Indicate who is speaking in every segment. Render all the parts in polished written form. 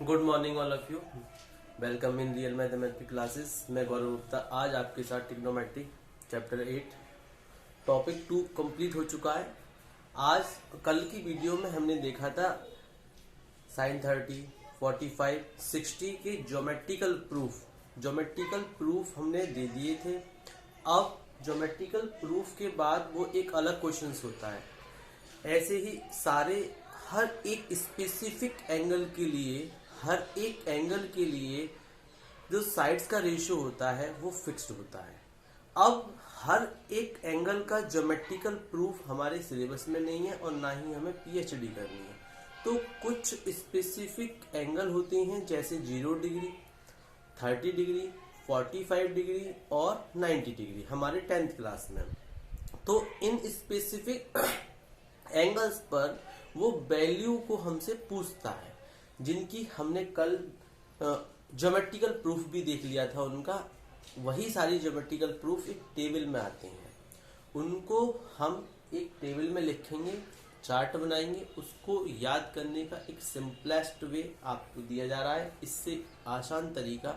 Speaker 1: Good morning all of you. Welcome in real mathematics classes. मैं गौरव गुप्ता आज आपके साथ ट्रिग्नोमेट्री चैप्टर 8 टॉपिक 2 कंप्लीट हो चुका है। आज कल की वीडियो में हमने देखा था साइन 30, 45, 60 के ज्योमेट्रिकल प्रूफ हमने दे दिए थे। अब ज्योमेट्रिकल प्रूफ के बाद वो एक अलग क्वेश्चन होता है। ऐसे ही सारे हर एक स्पेसिफिक एंगल के लिए जो साइड्स का रेशियो होता है वो फिक्स्ड होता है। अब हर एक एंगल का ज्योमेट्रिकल प्रूफ हमारे सिलेबस में नहीं है और ना ही हमें पीएचडी करनी है। तो कुछ स्पेसिफिक एंगल होते हैं जैसे 0 डिग्री, 30 डिग्री, 45 डिग्री और 90 डिग्री हमारे 10th क्लास में। तो इन स्पेसिफिक एंगल्स पर वो वैल्यू को हमसे पूछता है, जिनकी हमने कल ज्योमेट्रिकल प्रूफ भी देख लिया था। उनका वही सारी ज्योमेट्रिकल प्रूफ एक टेबल में आते हैं। उनको हम एक टेबल में लिखेंगे, चार्ट बनाएंगे, उसको याद करने का एक सिंपलेस्ट वे आपको दिया जा रहा है। इससे आसान तरीका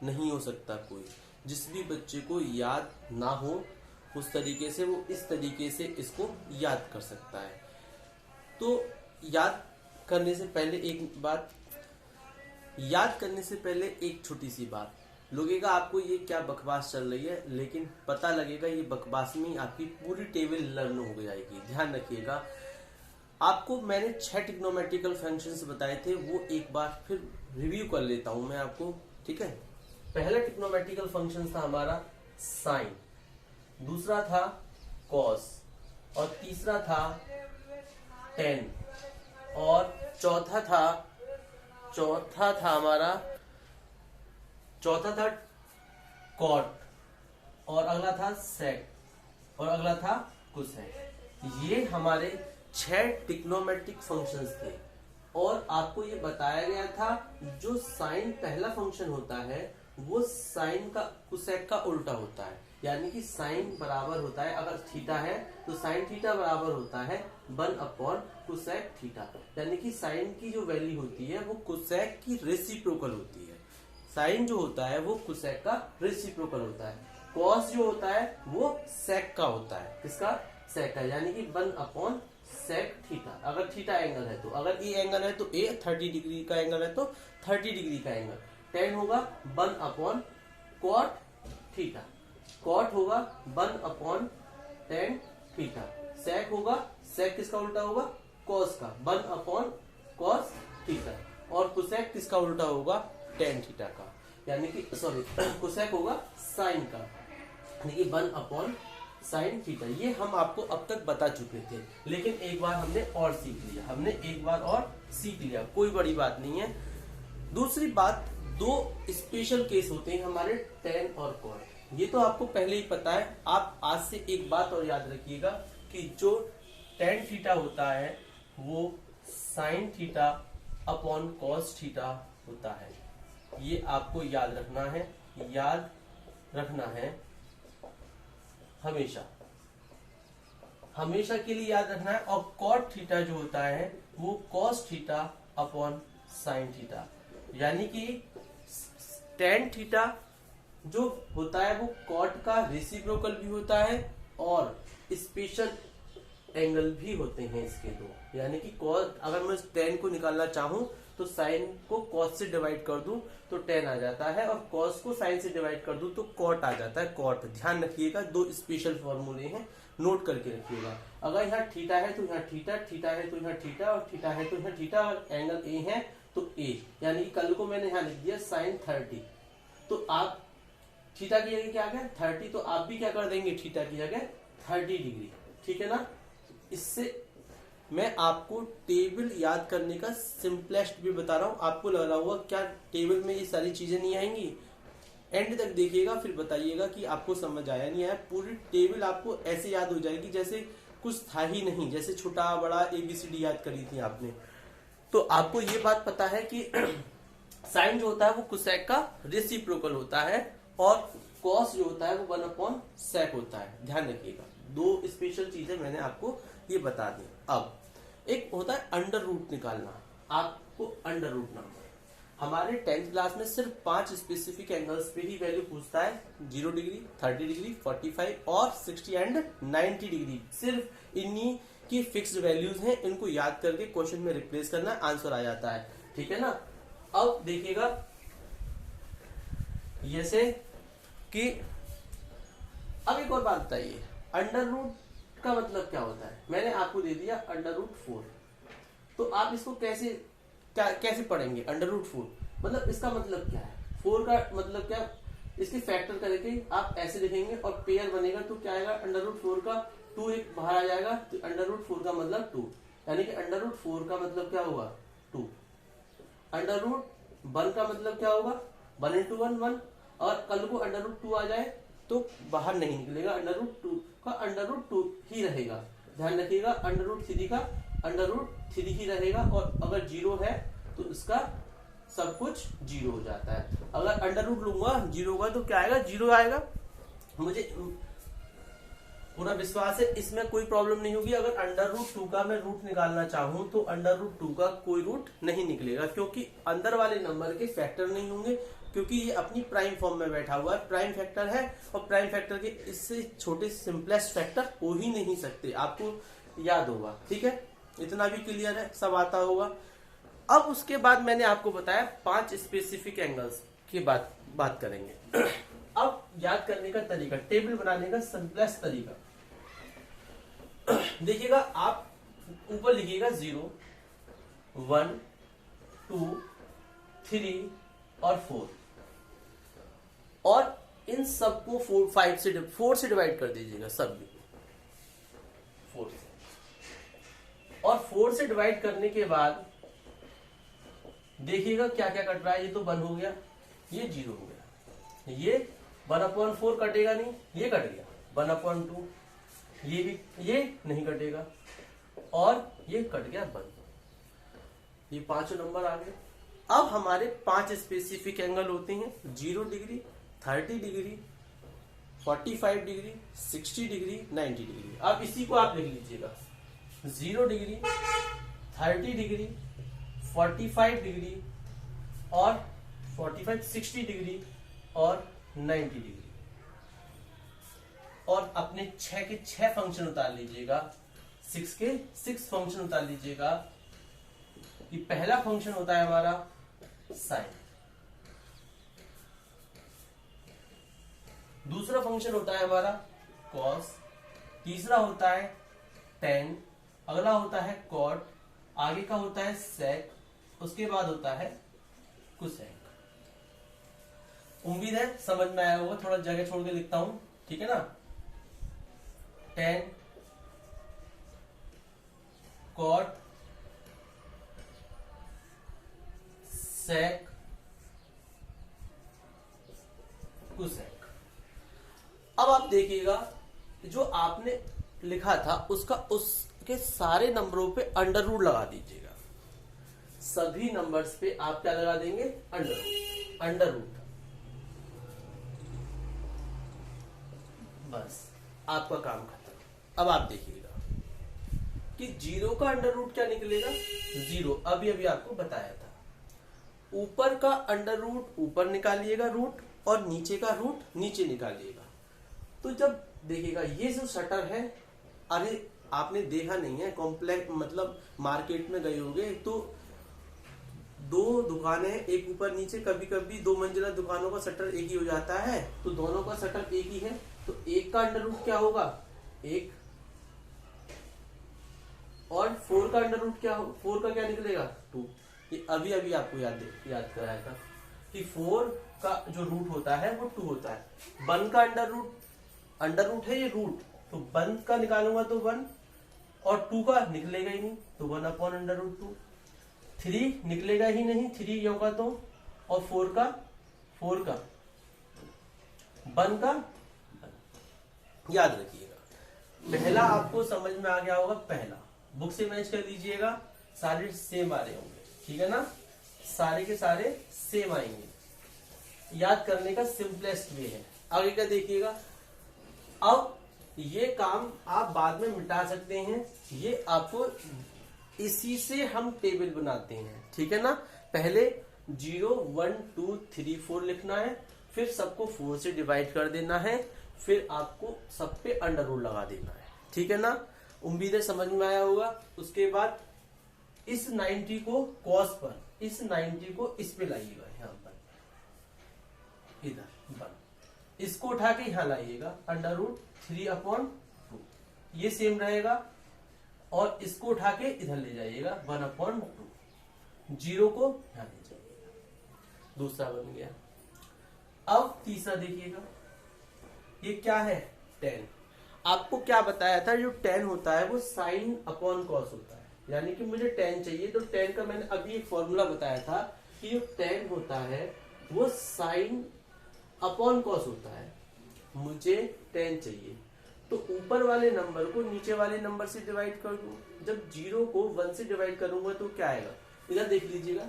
Speaker 1: नहीं हो सकता कोई। जिस भी बच्चे को याद ना हो उस तरीके से वो इस तरीके से इसको याद कर सकता है। तो याद करने से पहले एक छोटी सी बात लगेगा आपको, ये क्या बकवास चल रही है, लेकिन पता लगेगा ये बकवास में आपकी पूरी टेबल लर्न हो जाएगी। ध्यान रखिएगा। आपको मैंने 6 ट्रिग्नोमेट्रिकल फंक्शंस बताए थे, वो एक बार फिर रिव्यू कर लेता हूं मैं आपको, ठीक है। पहला ट्रिग्नोमेट्रिकल फंक्शन था हमारा साइन, दूसरा था कॉस और तीसरा था टेन और चौथा था कॉट और अगला था सेक और अगला था कोसेक। ये हमारे 6 ट्रिग्नोमेट्रिक फंक्शंस थे और आपको ये बताया गया था जो साइन पहला फंक्शन होता है वो साइन का कोसेक का उल्टा होता है। यानी कि साइन बराबर होता है, अगर थीटा है तो साइन थीटा बराबर होता है 1 अपॉन कोसेक थीटा। यानी कि साइन की जो वैल्यू होती है वो कोसेक की रेसिप्रोकल होती है। साइन जो होता है वो कोसेक का रेसिप्रोकल होता है। कॉस जो होता है वो सेक का होता है। किसका? सेक का। यानी कि 1 अपॉन सेक थीटा, अगर थीटा एंगल है तो। अगर ए एंगल है तो ए, 30 डिग्री का एंगल है तो 30 डिग्री का एंगल। टेन होगा 1 अपॉन कॉट थीटा, कॉट होगा 1 अपॉन टेन थीटा, सेक होगा, सेक किसका उल्टा होगा? कॉस का, 1 अपॉन कॉस थीटा। और कोसेक किसका उल्टा होगा? टेन थीटा का। यानी कि कोसेक होगा साइन का, यानी कि 1 अपॉन साइन थीटा। ये हम आपको अब तक बता चुके थे, लेकिन एक बार हमने और सीख लिया, कोई बड़ी बात नहीं है। दूसरी बात, 2 स्पेशल केस होते हैं हमारे टेन और कॉट। ये तो आपको पहले ही पता है। आप आज से एक बात और याद रखिएगा कि जो टेन थीटा होता है वो sine theta upon cos theta होता है। ये आपको याद रखना है हमेशा के लिए याद रखना है। और कॉट थीटा जो होता है वो cos theta upon sine theta. यानी कि टेन थीटा जो होता है वो कॉट का रेसिप्रोकल भी होता है और स्पेशल एंगल भी होते हैं इसके 2। यानी कि कॉस, अगर मैं टेन को निकालना चाहूं तो साइन को कॉस से डिवाइड कर दूं तो टेन आ जाता है, और कॉस को साइन से डिवाइड कर दूं तो कॉट आ जाता है, कॉट। ध्यान रखिएगा, 2 स्पेशल फॉर्मूले हैं, नोट करके रखिएगा। अगर यहाँ थीटा है तो यहाँ थीटा, थीटा है तो यहाँ थीटा, और थीटा है तो यहाँ थीटा, और एंगल ए है तो ए। यानी कि कल को मैंने यहाँ लिख दिया साइन 30, तो आप थीटा की जगह क्या है 30, तो आप भी क्या कर देंगे थीटा की जगह 30 डिग्री, ठीक है ना। इससे मैं आपको टेबल याद करने का सिंपलेस्ट भी बता रहा हूं। आपको लग रहा होगा क्या टेबल में ये सारी चीजें नहीं आएंगी? एंड तक देखिएगा, फिर बताइएगा कि आपको समझ आया नहीं आया। पूरी टेबल आपको ऐसे याद हो जाएगी जैसे कुछ था ही नहीं, जैसे छोटा बड़ा ABCD याद करी थी आपने। तो आपको ये बात पता है कि साइन जो होता है वो कोसेक का रेसिप्रोकल होता है और कॉस जो होता है वो 1 अपॉन सेक होता है। ध्यान रखिएगा, 2 स्पेशल चीजें मैंने आपको ये बता दी। अब एक होता है अंडर रूट निकालना। आपको अंडर रूट नाम हमारे 10th क्लास में सिर्फ 5 स्पेसिफिक एंगल्स पे ही वैल्यू पूछता है, 0 डिग्री, 30 डिग्री, 45 और 60 एंड 90 डिग्री। सिर्फ इन्हीं की फिक्स्ड वैल्यूज हैं, इनको याद करके क्वेश्चन में रिप्लेस करना, आंसर आ जाता है। ठीक है ना। अब देखिएगा जैसे कि अब एक और बात बताइए, अंडर रूट का मतलब क्या होता है। मैंने आपको दे दिया अंडर रूट 4, तो आप इसको कैसे पढ़ेंगे। अंडर रूट 4 मतलब इसका मतलब क्या है, 4 का मतलब क्या, इसके फैक्टर करके आप ऐसे लिखेंगे और पेयर बनेगा तो क्या आएगा, अंडर रूट 4 का 2 एक बाहर आ जाएगा, तो अंडर रूट 4 का मतलब 2, यानी कि अंडर रूट 4 का मतलब क्या होगा 2। अंडर रूट 1 का मतलब क्या होगा 1 इंटू 1 1, और कल को अंडर रूट 2 आ जाए तो बाहर नहीं निकलेगा, अंडर रूट 2 का अंडर रूट 2 ही रहेगा। ध्यान रखिएगा, अंडर रूट 3 का अंडर रूट 3 ही रहेगा, और अगर 0 है तो इसका सब कुछ 0 हो जाता है। अगर अंडर रूट लूंगा 0 का तो क्या आएगा, 0 आएगा। मुझे पूरा विश्वास है इसमें कोई प्रॉब्लम नहीं होगी। अगर अंडर रूट 2 का मैं रूट निकालना चाहूं तो अंडर रूट 2 का कोई रूट नहीं निकलेगा, क्योंकि अंदर वाले नंबर के फैक्टर नहीं होंगे, क्योंकि ये अपनी प्राइम फॉर्म में बैठा हुआ है, प्राइम फैक्टर है, और प्राइम फैक्टर के इससे छोटे सिंपलेस्ट फैक्टर हो ही नहीं सकते, आपको याद होगा। ठीक है, इतना भी क्लियर है, सब आता होगा। अब उसके बाद मैंने आपको बताया 5 स्पेसिफिक एंगल्स की बात करेंगे। अब याद करने का तरीका, टेबल बनाने का सिंपलेस्ट तरीका देखिएगा, आप ऊपर लिखिएगा 0 1 2 3 और 4, और इन सबको 4 से डिवाइड कर दीजिएगा, सब 4 से, और 4 से डिवाइड करने के बाद देखिएगा क्या क्या कट रहा है। ये तो 1 हो गया, ये 0 हो गया, ये 1/4 कटेगा नहीं, ये कट गया 1/2, ये भी ये नहीं कटेगा, और ये कट गया 1, ये 5 नंबर आ गए। अब हमारे 5 स्पेसिफिक एंगल होते हैं, 0 degree, 30 degree, 45 degree, 60 degree, 90 degree. अब इसी को आप लिख लीजिएगा, 0 डिग्री, 30 डिग्री, 45 डिग्री और 60 डिग्री और 90 डिग्री, और अपने 6 के 6 फंक्शन उतार लीजिएगा, 6 के 6 फंक्शन उतार लीजिएगा। कि पहला फंक्शन होता है हमारा साइन, दूसरा फंक्शन होता है हमारा कॉस, तीसरा होता है टेन, अगला होता है कॉट, आगे का होता है सेक, उसके बाद होता है कुसेक। उम्मीद है समझ में आया होगा, थोड़ा जगह छोड़ के लिखता हूं, ठीक है ना। टेन, कॉट, सेक, कुसेक। अब आप देखिएगा जो आपने लिखा था उसके सारे नंबरों पे अंडर रूट लगा दीजिएगा, सभी नंबर्स पे आप क्या लगा देंगे, अंडर रूट। बस आपका काम खत्म। अब आप देखिएगा कि 0 का अंडर रूट क्या निकलेगा, 0, अभी आपको बताया था। ऊपर का अंडर रूट ऊपर निकालिएगा रूट, और नीचे का रूट नीचे निकालिएगा। तो जब देखिएगा ये जो शटर है, अरे आपने देखा नहीं है, कॉम्प्लेक्स मतलब मार्केट में गए होंगे तो 2 दुकानें एक ऊपर नीचे, कभी कभी 2 मंजिला दुकानों का शटर एक ही हो जाता है, तो दोनों का शटर एक ही है, तो एक का अंडर रूट क्या होगा 1, और 4 का अंडर रूट क्या, 4 का क्या निकलेगा 2। ये अभी आपको याद कराया था कि 4 का जो रूट होता है वो 2 होता है। 1 का अंडर रूट है ये रूट, तो 1 का निकालूंगा तो 1, और 2 का निकलेगा ही नहीं तो 1/√2। 3 निकलेगा ही नहीं, 3 होगा तो, और 4 का 1 का याद रखिएगा। पहला आपको समझ में आ गया होगा, पहला बुक से मैच कर लीजिएगा, सारे सेम आ रहे होंगे, ठीक है ना, सारे के सारे सेम आएंगे। याद करने का सिंपलेस्ट वे है। आगे का देखिएगा, अब ये काम आप बाद में मिटा सकते हैं, ये आपको इसी से हम टेबल बनाते हैं, ठीक है ना। पहले 0 1 2 3 4 लिखना है, फिर सबको 4 से डिवाइड कर देना है, फिर आपको सब पे अंडर रूट लगा देना है। ठीक है ना, उम्मीद है समझ में आया होगा। उसके बाद इस 90 को कॉस पर, इस 90 को इस पे लाइएगा, यहाँ पर इधर 1, इसको उठा के यहाँ लाइएगा, अंडर रूट 3/2 ये सेम रहेगा, और इसको उठा के इधर ले जाइएगा 1/2, 0 को यहाँ ले जाइएगा, दूसरा बन गया। अब तीसरा देखिएगा, ये क्या है 10। आपको क्या बताया था, जो 10 होता है वो साइन अपॉन कॉस होता है, यानी कि मुझे 10 चाहिए तो 10 का मैंने अभी एक फॉर्मूला बताया था कि जो 10 होता है वो साइन अपॉन कॉस होता है। मुझे 10 चाहिए तो ऊपर वाले नंबर को नीचे वाले नंबर से डिवाइड कर दूं। जब 0 को 1 से डिवाइड करूंगा तो क्या आएगा, इधर देख लीजिएगा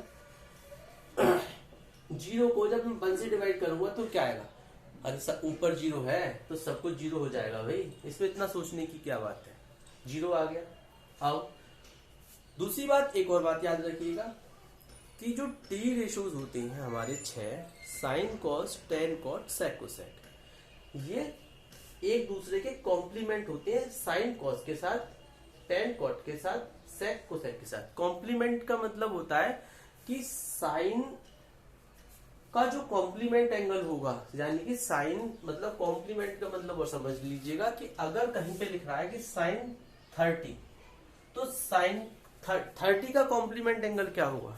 Speaker 1: 0 को जब मैं 1 से डिवाइड करूंगा तो क्या आएगा, अरे सर ऊपर 0 है तो सब कुछ 0 हो जाएगा भाई, इसमें इतना सोचने की क्या बात है, 0 आ गया। अब दूसरी बात, एक और बात याद रखिएगा कि जो टी रेशोज होते हैं हमारे 6, sine cos, tan cot, sec cosec, ये एक दूसरे के कॉम्प्लीमेंट होते हैं, साइन कॉस के साथ, टेन कॉट के साथ, सेक कोसेक के साथ। कॉम्प्लीमेंट का मतलब होता है कि साइन का जो कॉम्प्लीमेंट एंगल होगा, यानी कि साइन मतलब कॉम्प्लीमेंट का मतलब और समझ लीजिएगा कि अगर कहीं पे लिख रहा है कि साइन 30 तो साइन 30 का कॉम्प्लीमेंट एंगल क्या होगा,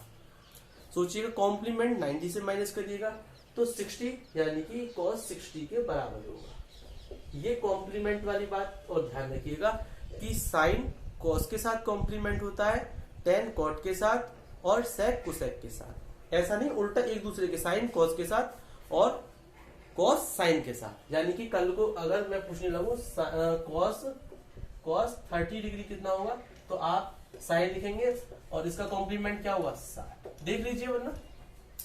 Speaker 1: सोचिएगा कॉम्प्लीमेंट 90 से माइनस करिएगा तो 60, यानी कि cos 60 के बराबर होगा। ये कॉम्प्लीमेंट वाली बात और ध्यान रखिएगा कि साइन कॉस के साथ कॉम्प्लीमेंट होता है, टेन कॉट के साथ और सेक कोसेक के साथ। ऐसा नहीं उल्टा एक दूसरे के, साइन कॉस के साथ और कॉस साइन के साथ। यानी कि कल को अगर मैं पूछने लगूं कॉस 30 डिग्री कितना होगा तो आप साइन लिखेंगे और इसका कॉम्प्लीमेंट क्या होगा 60। देख लीजिए, वरना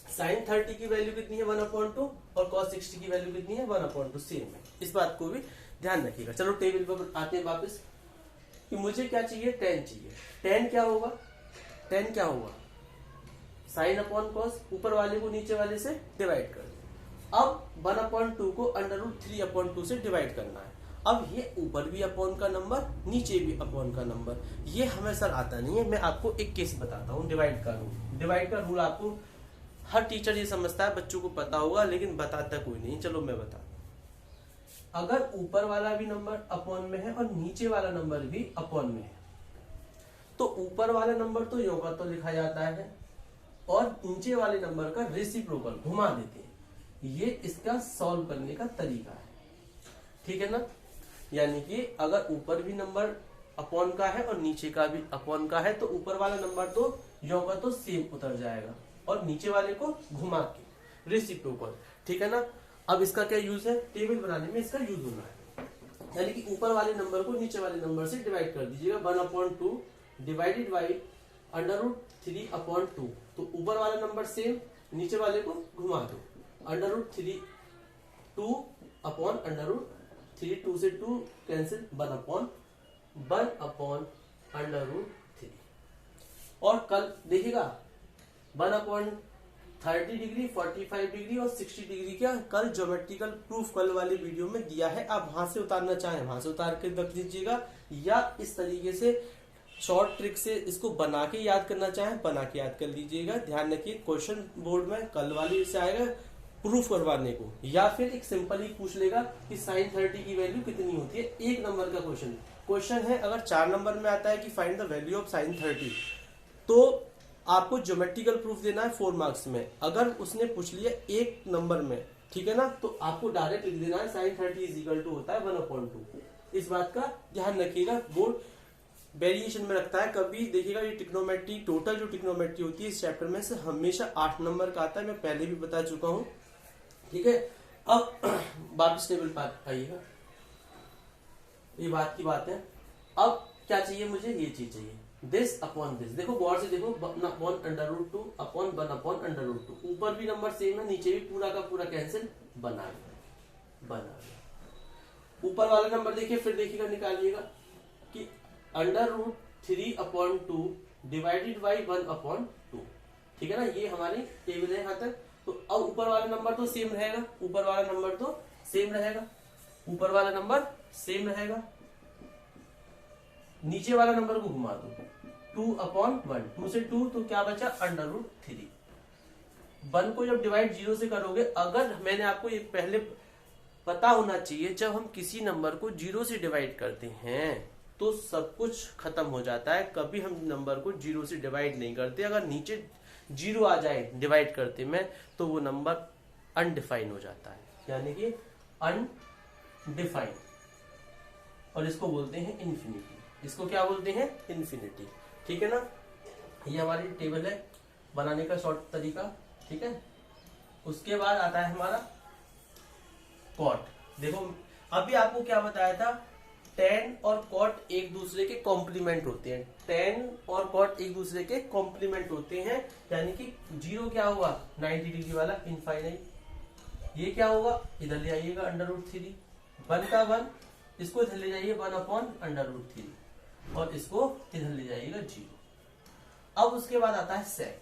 Speaker 1: साइन 30 की वैल्यू कितनी है 1/2 और कॉस 60 की वैल्यू कितनी है 1/2, सेम है। इस बात को भी ध्यान रखिएगा। चलो टेबल पर आते हैं वापस कि मुझे क्या चाहिए, 10 चाहिए। 10 क्या होगा, 10 क्या होगा साइन अपॉन कॉस, ऊपर वाले को नीचे वाले से डिवाइड कर दो। अब 1/2 को अंडर रूट 3/2 से डिवाइड करना है। अब ये ऊपर भी अपॉन का नंबर, नीचे भी अपॉन का नंबर, ये हमें सर आता नहीं है। मैं आपको एक केस बताता हूँ, डिवाइड का रूल। डिवाइड का रूल आपको हर टीचर ये समझता है, बच्चों को पता होगा, लेकिन बताता कोई नहीं। चलो मैं बताता हूँ। अगर ऊपर वाला भी नंबर अपॉन में है और नीचे वाला नंबर भी अपॉन में है तो ऊपर वाला नंबर तो योग तो लिखा जाता है और नीचे वाले नंबर का रेसिप्रोकल घुमा देते हैं। ये इसका सॉल्व करने का तरीका है, ठीक है ना। यानी कि अगर ऊपर भी नंबर अपॉन का है और नीचे का भी अपॉन का है तो ऊपर वाला नंबर तो योग तो सेम उतर जाएगा और नीचे वाले को घुमा के रेसिप्रोकल, ठीक है ना। अब इसका क्या यूज है, टेबल बनाने में इसका यूज होना है। यानी कि ऊपर वाले नंबर को नीचे वाले नंबर से डिवाइड कर दीजिएगा। 1/2 डिवाइडेड बाई अंडर रूट 3/2। तो ऊपर वाला नंबर सेम, नीचे वाले को घुमा दो। Under root 3 2 upon under root 3, 2 से 2 कैंसिल, 1/1 अपॉन अंडर रूट 3। और कल देखिएगा 1/30 डिग्री, 45 डिग्री और 60 डिग्री का कल ज्योमेट्रिकल प्रूफ कल वाली वीडियो में दिया है। आप वहां से उतारना चाहें वहां से उतार के रख दीजिएगा, या इस तरीके से शॉर्ट ट्रिक से इसको बना के याद करना चाहें बना के याद कर लीजिएगा। ध्यान रखिए क्वेश्चन बोर्ड में कल वाली से आएगा प्रूफ करवाने को, या फिर एक सिंपल ही पूछ लेगा कि साइन 30 की वैल्यू कितनी होती है। एक नंबर का क्वेश्चन है। अगर 4 नंबर में आता है कि find the value of sine 30 तो आपको ज्योमेट्रिकल प्रूफ देना है 4 मार्क्स में। अगर उसने पूछ लिया एक नंबर में, ठीक है ना, तो आपको डायरेक्ट लिख देना है साइन 30 इज इक्वल टू होता है 1/2। इस बात का ध्यान रखिएगा। बोर्ड वेरिएशन में रखता है। कभी देखिएगा ये ट्रिग्नोमेट्री, टोटल जो ट्रिग्नोमेट्री होती है इस चैप्टर में से हमेशा 8 नंबर का आता है। मैं पहले भी बता चुका हूं, ठीक है। अब वापस टेबल पर आइएगा, ये बात की बात है। अब क्या चाहिए मुझे, ये चीज चाहिए, दिस अपॉन दिस। देखो गौर से देखो, 1/2 अपॉन 1/2। ऊपर भी नंबर सेम है, नीचे भी पूरा का पूरा कैंसिल, बना गया। ऊपर वाला नंबर देखिए, फिर देखिएगा निकालिएगा कि अंडर रूट 3/2 डिवाइडेड बाई 1/2। ठीक है ना, ये हमारी टेबल है यहाँ तक। तो अब ऊपर वाला नंबर तो सेम रहेगा, ऊपर वाला नंबर तो सेम रहेगा, ऊपर वाला नंबर सेम रहेगा। नीचे वाला नंबर को घुमा दो, 2/1, 2 से 2 तो क्या बचा √3। 1 को जब डिवाइड 0 से करोगे, अगर मैंने आपको ये पहले पता होना चाहिए, जब हम किसी नंबर को 0 से डिवाइड करते हैं तो सब कुछ खत्म हो जाता है, कभी हम नंबर को 0 से डिवाइड नहीं करते। अगर नीचे 0 आ जाए डिवाइड करते में, तो वो नंबर अनडिफाइन हो जाता है, यानी कि अनडिफाइन, और इसको बोलते हैं इन्फिनिटी। इसको क्या बोलते हैं, इन्फिनिटी। ठीक है ना, ये हमारी टेबल है बनाने का शॉर्ट तरीका। ठीक है, उसके बाद आता है हमारा कॉट। देखो अभी आपको क्या बताया था, tan और cot एक दूसरे के कॉम्प्लीमेंट होते हैं, tan और cot एक दूसरे के कॉम्प्लीमेंट होते हैं, यानी कि 0 क्या होगा 90 डिग्री वाला इनफाइनाइट, ये क्या होगा इधर ले आइएगा √3, 1 का 1 इसको इधर ले जाइए 1/√3, और इसको इधर ले जाइएगा 0। अब उसके बाद आता है sec।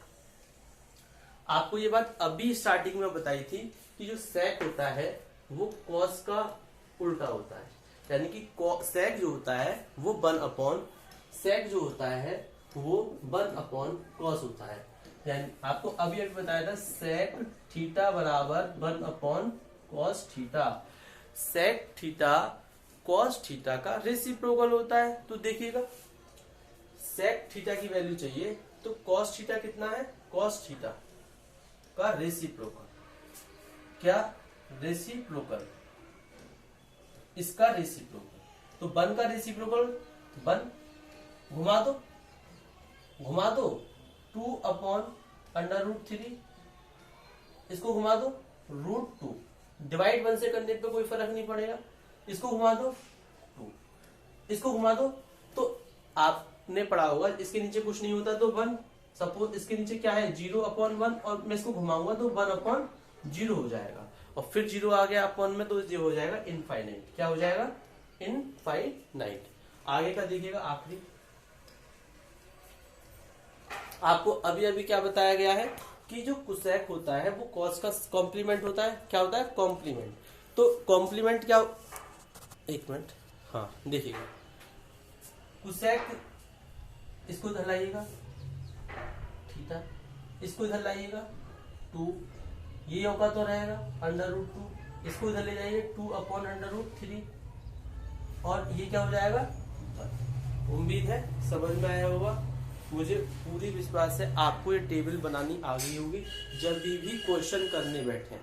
Speaker 1: आपको ये बात अभी स्टार्टिंग में बताई थी कि जो sec होता है वो cos का उल्टा होता है, यानी कि sec जो होता है वो 1/sec जो होता है वो 1/cos होता है। यानी आपको अभी बताया था sec थीटा बराबर 1/cos theta. sec theta cos theta का रेसिप्रोकल होता है। तो देखिएगा sec थीटा की वैल्यू चाहिए तो cos थीटा कितना है, cos थीटा का रेसिप्रोकल, क्या रेसिप्रोकल, इसका रेसिप्रोकल। तो 1 का रेसिप्रोकल 1, घुमा दो 2/√3, इसको घुमा दो √2, डिवाइड 1 से करने पे कोई फर्क नहीं पड़ेगा, इसको घुमा दो 2, इसको घुमा दो। तो आपने पढ़ा होगा इसके नीचे कुछ नहीं होता तो 1, सपोज इसके नीचे क्या है 0/1, और मैं इसको घुमाऊंगा तो 1/0 हो जाएगा, और फिर 0 आ गया अपन में तो ये हो जाएगा इनफाइनाइट। क्या हो जाएगा इनफाइनाइट। आगे का देखिएगा आखिरी, आपको अभी अभी क्या बताया गया है कि जो कोसेक होता है वो कॉस का कॉम्प्लीमेंट होता है। क्या होता है कॉम्प्लीमेंट। तो कॉम्प्लीमेंट क्या, एक मिनट, हाँ देखिएगा कोसेक, इसको इधर लाइएगा थीटा, इसको इधर लाइएगा 2, ये होगा तो रहेगा √2, इसको इधर ले जाइए 2/√3, और ये क्या हो जाएगा। उम्मीद है समझ में आया होगा, मुझे पूरी विश्वास है आपको ये टेबल बनानी आ गई होगी। जब भी क्वेश्चन करने बैठे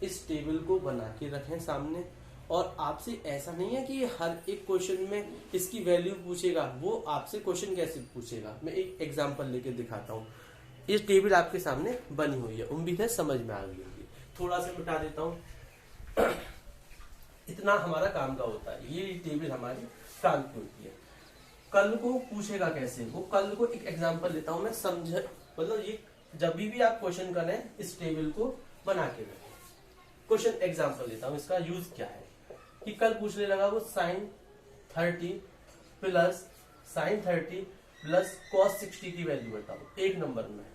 Speaker 1: इस टेबल को बना के रखें सामने, और आपसे ऐसा नहीं है कि हर एक क्वेश्चन में इसकी वैल्यू पूछेगा, वो आपसे क्वेश्चन कैसे पूछेगा। मैं एक एग्जांपल लेके दिखाता हूँ। ये टेबल आपके सामने बनी हुई है, उम्मीद है समझ में आ गई होगी। थोड़ा सा मिटा देता हूँ, इतना हमारा काम का होता है, ये टेबल हमारी काम की होती है। कल को पूछेगा कैसे, वो कल को एक एग्जांपल लेता हूँ मैं, समझ मतलब ये जब भी आप क्वेश्चन करें इस टेबल को बना के रखें। क्वेश्चन एग्जांपल लेता हूँ, इसका यूज क्या है कि कल पूछने लगा वो sin 30 प्लस cos 60 की वैल्यू बताओ एक नंबर में।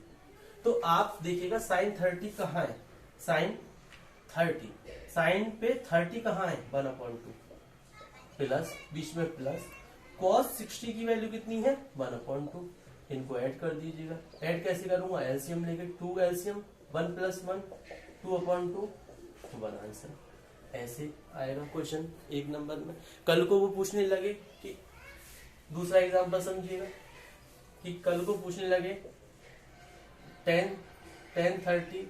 Speaker 1: तो आप देखिएगा sin 30 कहाँ है, sin पे 30 कहाँ है 1/2 प्लस, बीच में प्लस, cos 60 की वैल्यू कितनी है 1/2। इनको ऐड कर दीजिएगा। ऐड कैसे करूंगा, एलसीएम लेके 2 एलसीएम 1 + 1 2/2 1 आंसर। ऐसे आएगा क्वेश्चन एक नंबर में। कल को वो पूछने लगे कि दूसरा एग्जांपल समझिएगा कि कल को पूछने लगे tan 30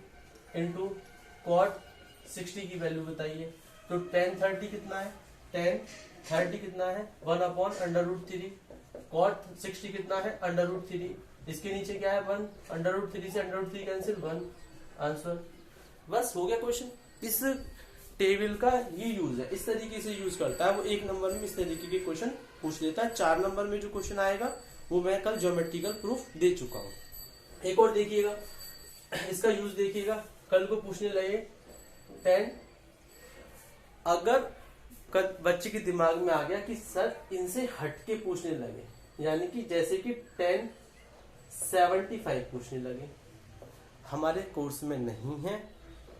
Speaker 1: इंटू cot 60 की वैल्यू बताइए। तो tan 30 कितना है, tan 30 कितना है 1/√3, cot 60 कितना है √3, इसके नीचे क्या है 1, √3 से √3 कैंसिल 1 आंसर। बस हो गया क्वेश्चन। इस टेबल का ये यूज है, इस तरीके से यूज करता है वो। एक नंबर में इस तरीके के क्वेश्चन पूछ लेता है। 4 नंबर में जो क्वेश्चन आएगा वो मैं कल ज्योमेट्रिकल प्रूफ दे चुका हूँ। एक और देखिएगा, इसका यूज देखिएगा। कल को पूछने लगे tan, अगर बच्चे के दिमाग में आ गया कि सर इनसे हटके पूछने लगे, यानी कि जैसे कि tan 75 पूछने लगे, हमारे कोर्स में नहीं है,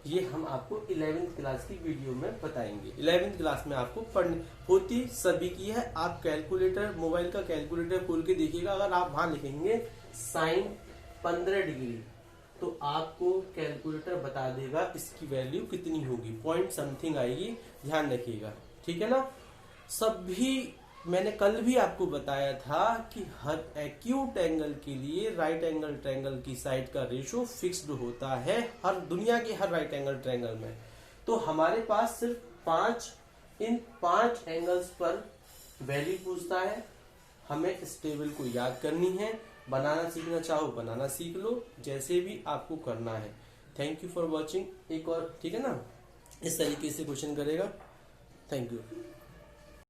Speaker 1: ये हम आपको 11th क्लास की वीडियो में बताएंगे। 11th क्लास में आपको पढ़नी होती सभी की है। आप कैलकुलेटर, मोबाइल का कैलकुलेटर खोल के देखिएगा, अगर आप वहां लिखेंगे साइन 15 डिग्री तो आपको कैलकुलेटर बता देगा इसकी वैल्यू कितनी होगी, पॉइंट समथिंग आएगी, ध्यान रखिएगा, ठीक है ना। सभी मैंने कल भी आपको बताया था कि हर एक्यूट एंगल के लिए राइट एंगल ट्रायंगल की साइड का रेशो फिक्स्ड होता है, हर दुनिया के हर राइट एंगल ट्रायंगल में। तो हमारे पास सिर्फ इन 5 एंगल्स पर वैल्यू पूछता है, हमें इस टेबल को याद करनी है। बनाना सीखना चाहो बनाना सीख लो, जैसे भी आपको करना है। Thank you for watching. एक और, ठीक है ना, इस तरीके से क्वेश्चन करेगा। Thank you.